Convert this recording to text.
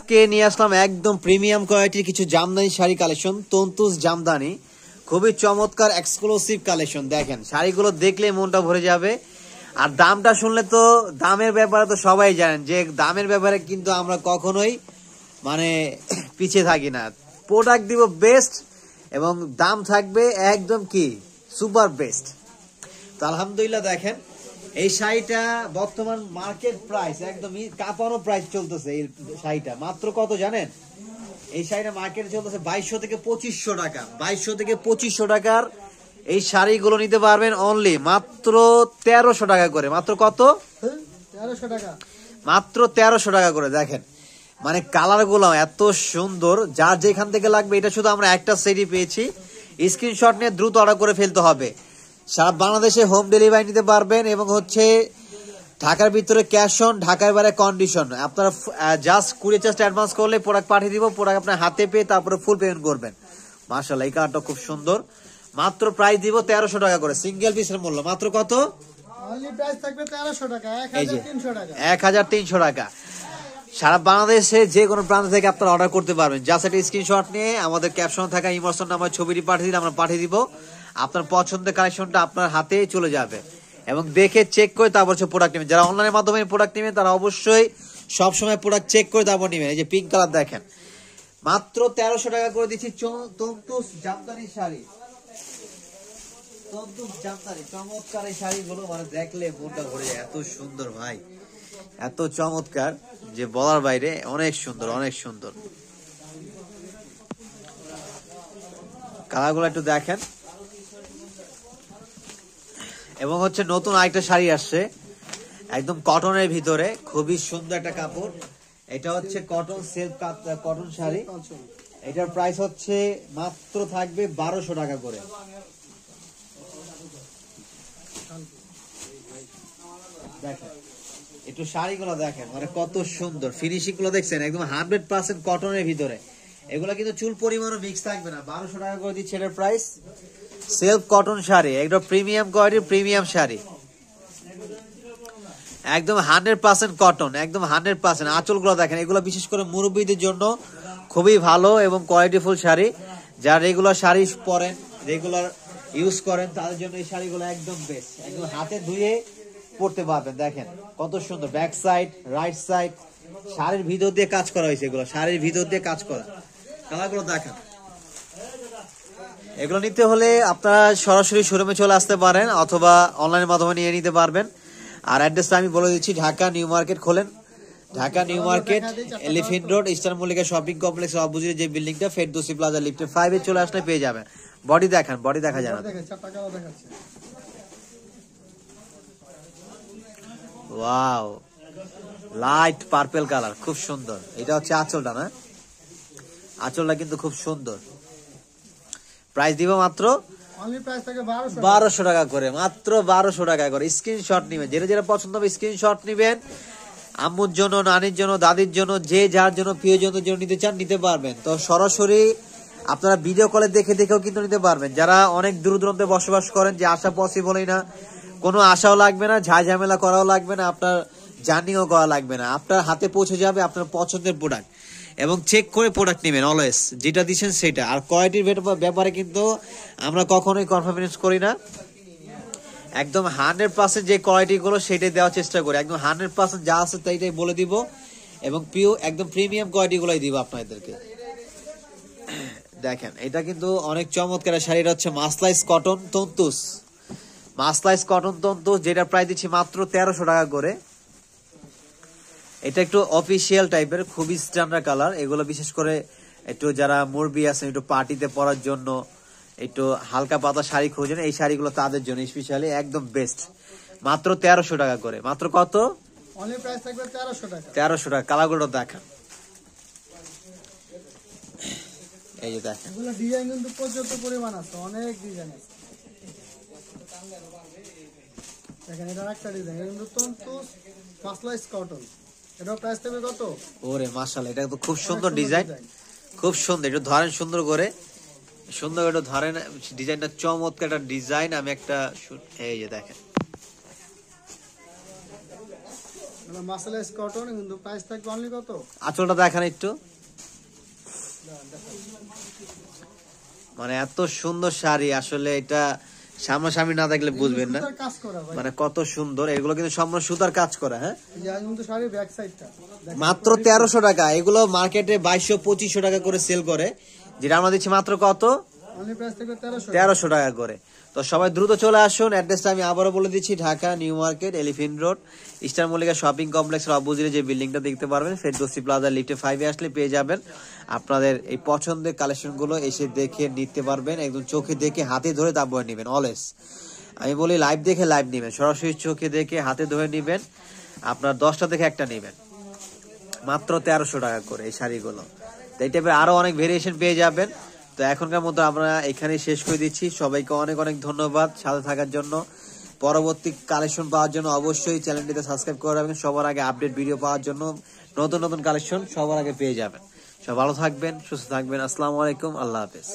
আজকে নিয়ে আসলাম একদম প্রিমিয়াম কোয়ালিটির কিছু জামদানি শাড়ি কালেকশন, তন্তুজ জামদানি, খুবই চমৎকার এক্সক্লুসিভ কালেকশন। দেখেন শাড়িগুলো দেখলে মনটা ভরে যাবে। আর দামটা শুনলে তো, দামের ব্যাপারে তো সবাই জানেন যে দামের ব্যাপারে কিন্তু আমরা কখনোই মানে পিছিয়ে থাকি না। প্রোডাক্ট দিব বেস্ট এবং দাম থাকবে একদম কি সুপার বেস্ট। তো আলহামদুলিল্লাহ দেখেন এই শাড়িটা বর্তমান মার্কেট প্রাইস একদমই কাঁপানো প্রাইস চলতেছে। এই শাড়িটা মাত্র কত জানেন? এই শাড়িটা মার্কেটে চলতেছে 2200 থেকে 2500 টাকা। 2200 থেকে 2500 টাকার এই শাড়িগুলো নিতে পারবেন অনলি মাত্র 1300 টাকা করে। মাত্র কত? 1300 টাকা। মাত্র 1300 টাকা করে। দেখেন মানে কালার গুলো এত সুন্দর, যার যেখান থেকে লাগবে। এটা শুধু আমরা একটা সেটই পেয়েছি। স্ক্রিনশট নিয়ে দ্রুত অর্ডার করে ফেলতে হবে। সারা বাংলাদেশে হোম ডেলিভারি নিতে পারবেন এবং হচ্ছে ঢাকার ভিতরে ক্যাশ অন, ঢাকার বাইরে কন্ডিশন। আপনারা জাস্ট কুরিয়ার চার্জ অ্যাডভান্স করলে প্রোডাক্ট পাঠিয়ে দিব। প্রোডাক্ট আপনার হাতে পেয়ে তারপরে ফুল পেমেন্ট করবেন। মাশাআল্লাহ এই কালারটা খুব সুন্দর। মাত্র প্রাইস দিব 1300 টাকা করে। সিঙ্গেল পিসের মূল্য মাত্র কত? অনলি প্রাইস থাকবে 1300 টাকা, এই যে 1300 টাকা। 1300 টাকা। সারা বাংলাদেশে যে কোনো প্রান্ত থেকে আপনারা অর্ডার করতে পারবেন। জাস্ট একটা স্ক্রিনশট নিয়ে আমাদের ক্যাপশন থাকা ইমোশন নাম্বার ছবিটি পাঠিয়ে দিলে আমরা পাঠিয়ে দিব। আপনার পছন্দের কালেকশনটা আপনার হাতে চলে যাবে এবং দেখে চেক করে তারপর হচ্ছে প্রোডাক্ট নেবেন। যারা অনলাইনের মাধ্যমে প্রোডাক্ট নেবেন তারা অবশ্যই সবসময় প্রোডাক্ট চেক করে তারপর নেবেন। এই যে পিঙ্ক কালার দেখেন, মাত্র 1300 টাকা করে দিচ্ছি তন্তুজ জামদানি শাড়ি। তন্তুজ জামদানি চমৎকার এই শাড়িগুলো মানে দেখলে মনটা ভরে যায়। এত সুন্দর ভাই, এত চমৎকার যে বলার বাইরে। অনেক সুন্দর, অনেক সুন্দর কালারগুলো একটু দেখেন। এবং হচ্ছে নতুন আরেকটা শাড়ি আসছে একদম কটনের ভিতরে, খুবই সুন্দর একটা কাপড়। এটা হচ্ছে কটন সিল্ক কটন শাড়ি। এটার প্রাইস হচ্ছে মাত্র থাকবে 1200 টাকা করে। দেখেন একটু শাড়িগুলো দেখেন মানে কত সুন্দর, ফিনিশিং গুলো দেখছেন একদম 100% কটনের ভিতরে। এগুলো কিন্তু চুল পরিমাণও মিক্স থাকবে না। 1200 টাকা করে দিচ্ছে এটার প্রাইস। সেলফ কটন শাড়ি, একদম প্রিমিয়াম কোয়ালিটির প্রিমিয়াম শাড়ি, একদম 100% কটন, একদম 100%। আঁচলগুলো দেখেন, এগুলো বিশেষ করে মুরব্বীদের জন্য খুবই ভালো এবং কোয়ালিটিফুল শাড়ি। যারা রেগুলার শাড়ি পরেন, রেগুলার ইউজ করেন, তাদের জন্য এই শাড়িগুলো একদম বেস্ট। একদম হাতে ধুয়ে পড়তে পারবেন। দেখেন কত সুন্দর ব্যাক সাইড, রাইট সাইড, শাড়ির ভিতর দিয়ে কাজ করা হয়েছে। এগুলো শাড়ির ভিতর দিয়ে কাজ করা। কালারগুলো দেখেন। এগুলো নিতে হলে আপনারা সরাসরি শোরুমে চলে আসতে পারেন অথবা অনলাইনের মাধ্যমে নিয়ে নিতে পারবেন। আর অ্যাড্রেসটা আমি বলে দিচ্ছি, ঢাকা নিউ মার্কেট খোলেন, Dhaka new market, elephant road, eastern Mallika shopping complex অপোজিটে যে বিল্ডিংটা, ফেরদৌসি প্লাজা লিফটে 5 এ চলে আসলে পেয়ে যাবেন। বডি দেখান, বডি দেখা যায় না। ওয়াও, লাইট পার্পল কালার, খুব সুন্দর। এটা হচ্ছে আঁচলটা না? আঁচলটা কিন্তু খুব সুন্দর। প্রাইস দিব মাত্র 1200 টাকা করে। মাত্র 1200 টাকা করে। স্ক্রিনশট নিবেন, যেটা যেটা পছন্দ হবে স্ক্রিনশট নিবেন। আম্মুর জন্য, নানির জন্য, দাদির জন্য, যে যার জন্য প্রিয়জনদের জন্য নিতে চান নিতে পারবেন। তো সরাসরি আপনারা ভিডিও কলে দেখে দেখেও কিন্তু নিতে পারবেন। যারা অনেক দূর দূরান্তে বসবাস করেন, যে আসা পসিবলই না, কোনো আশাও লাগবে না, ঝামেলা করাও লাগবে না, আপনার জার্নিও করা লাগবে না, আপনার হাতে পৌঁছে যাবে আপনার পছন্দের প্রোডাক্ট। এবং চেক করে প্রোডাক্ট নেবেন অলওয়েজ, যেটা দিচ্ছেন সেটা। আর কোয়ালিটির ব্যাপারে কিন্তু আমরা কখনোই কনফারেন্স করি না। একদম 100% যে কোয়ালিটি গুলো সেটাই দেওয়ার চেষ্টা করি। একদম 100% যা আছে তাইটাই বলে দিব এবং একদম প্রিমিয়াম কোয়ালিটি গুলাই দিব আপনাদেরকে। দেখেন এটা কিন্তু অনেক চমৎকার শাড়িটা হচ্ছে মাসলাইস কটন তন্তুজ, মাসলাইস কটন তন্তুজ, যেটা প্রায় দিচ্ছি মাত্র 1300 টাকা করে। এটা একটু অফিসিয়াল টাইপের, খুবই স্ট্যান্ডার্ড কালার। এগুলো বিশেষ করে একটু যারা মুরব্বি আছেন, একটু পার্টিতে পরার জন্য, একটু হালকা পাতা শাড়ি খোঁজেন, এই শাড়িগুলো তাদের জন্য স্পেশালি একদম বেস্ট। মাত্র 1300 টাকা করে। মাত্র কত? অনলি প্রাইস থাকবে 1300 টাকা। 1300 টাকা। কালারগুলো দেখান, এই যে দেখেন। এগুলো ডিজাইন কিন্তু পর্যাপ্ত পরিমাণ আছে, অনেক ডিজাইন আছে। দেখেন এটা একটা ডিজাইন, এটা কিন্তু তন্তুজ মাসলাইস কটন। এটার প্রাইস থাকবে কত? ওরে মাশাআল্লাহ, এটা তো খুব সুন্দর ডিজাইন, খুব সুন্দর। একটু ধরেন সুন্দর করে, সুন্দর একটু ধরেন ডিজাইনটা, চমৎকার একটা ডিজাইন। আমি একটা এই যে দেখেন মাসলাইজ কটন, কিন্তু প্রাইস থাকবে অনলি কত? আঁচলটা দেখান একটু। মানে এত সুন্দর শাড়ি, আসলে এটা সামনাসামনি না দেখলে বুঝবেন না সুতার কাজ করা ভাই, মানে কত সুন্দর। এগুলো কিন্তু সম্পূর্ণ সুতার কাজ করা। হ্যাঁ, এই যে কিন্তু শাড়ির ব্যাক সাইডটা মাত্র 1300 টাকা। এগুলো মার্কেটে 2200-2500 টাকা করে সেল করে, যেটা আমরা দিচ্ছি মাত্র কত? অনলি প্রাইস থাকবে 1300। 1300 টাকা করে। তো সবাই দ্রুত চলে আসুন। অ্যাড্রেসটা আমি আবারও বলে দিচ্ছি, Dhaka new market, elephant road, Easter Mallika shopping কমপ্লেক্সের অপোজিটে যে বিল্ডিংটা দেখতে পারবেন, ফেরদৌসি প্লাজা লিফটে 5-এ আসলে পেয়ে যাবেন। আপনাদের এই পছন্দের কালেকশনগুলো এসে দেখে নিতে পারবেন, একদম চোখে দেখে হাতে ধরে তারপরে নেবেন। অলওয়েজ আমি বলি লাইভ দেখে লাইভ নেবেন, সরাসরি চোখে দেখে হাতে ধরে নেবেন। আপনার 10টা থেকে একটা নেবেন, মাত্র 1300 টাকা করে এই শাড়িগুলো। তো এই টাইপের আরো অনেক ভেরিয়েশন পেয়ে যাবেন। তো এখনকার মতো আমরা এখানেই শেষ করে দিচ্ছি। সবাইকে অনেক অনেক ধন্যবাদ সাথে থাকার জন্য। পরবর্তী কালেকশন পাওয়ার জন্য অবশ্যই চ্যানেলটিতে সাবস্ক্রাইব করে রাখবেন, সবার আগে আপডেট ভিডিও পাওয়ার জন্য। নতুন নতুন কালেকশন সবার আগে পেয়ে যাবেন। সব ভালো থাকবেন, সুস্থ থাকবেন। আসসালামু আলাইকুম, আল্লাহ হাফেজ।